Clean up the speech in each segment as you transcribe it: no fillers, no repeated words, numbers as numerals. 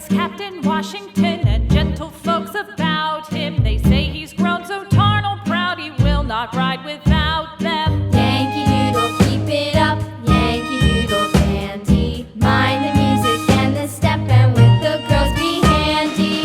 is Captain Washington, and gentle folks about him, they say he's grown so tarnal proud he will not ride without them. Yankee Doodle, keep it up, Yankee Doodle dandy. Mind the music and the step, and with the girls be handy.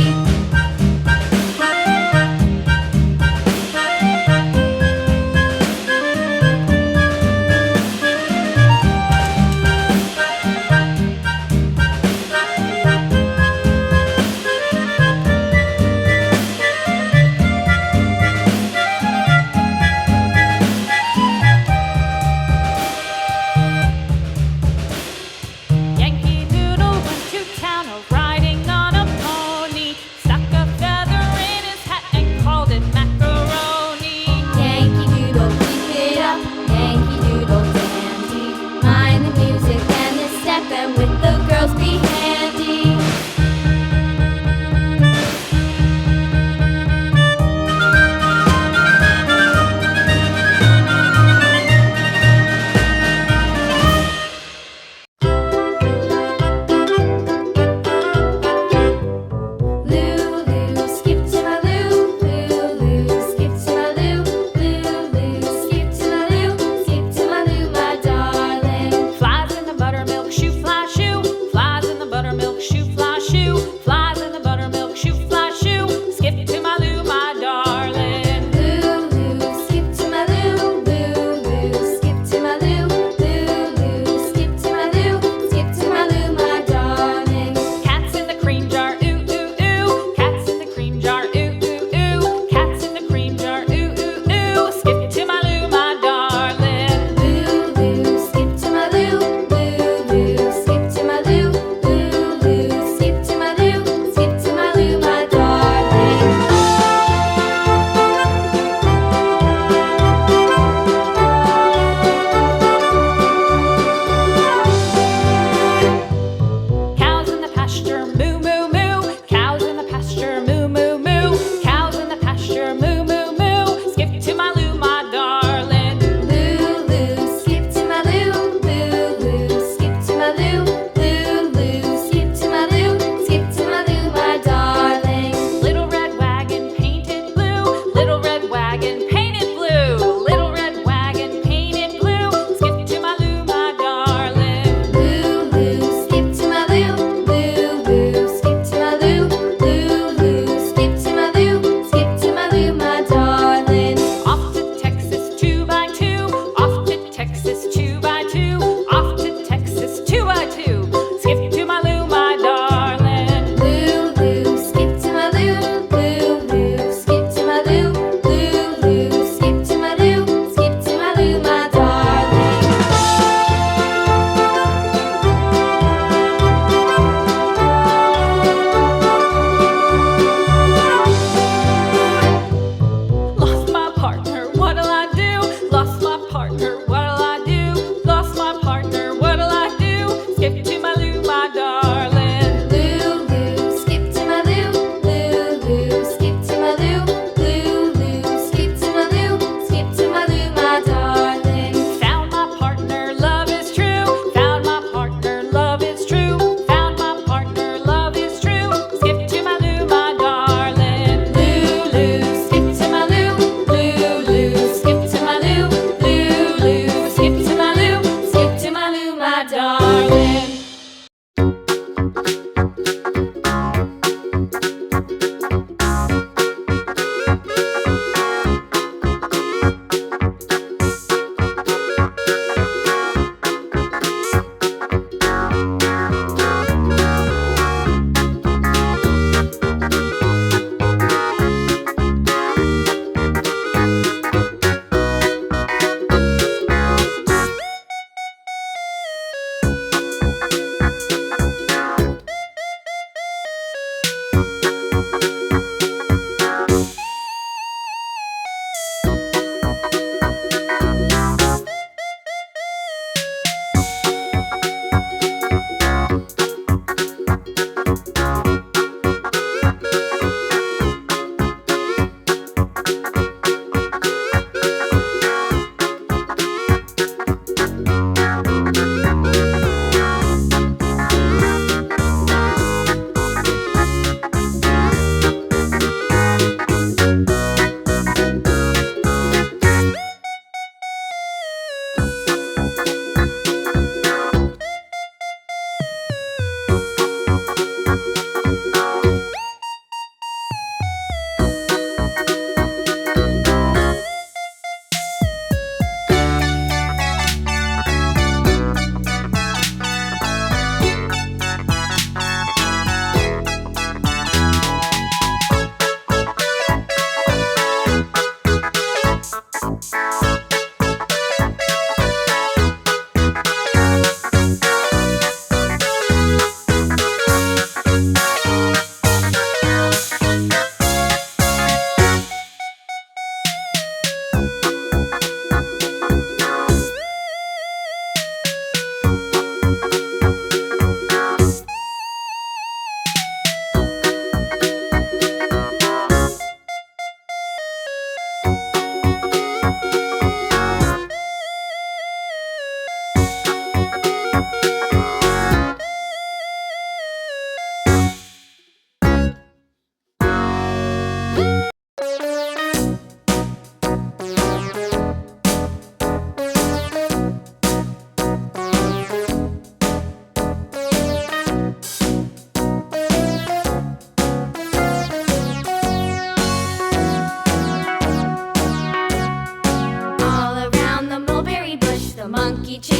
Yankee Doodle went to town riding on a pony, stuck a feather in his hat and called it macaroni. Yankee Doodle, keep it up, Yankee Doodle dandy. Mind the music and the step, and with the girls be handy. Lulu, skip to my Lou, Lulu, skip to my Lou, Lulu, skip to my Lou, skip to my Lou, my darling. Flies in the buttermilk shoe, fly shoe, flies in the buttermilk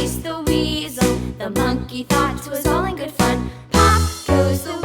chased the weasel. The monkey thought 'twas all in good fun. Pop goes the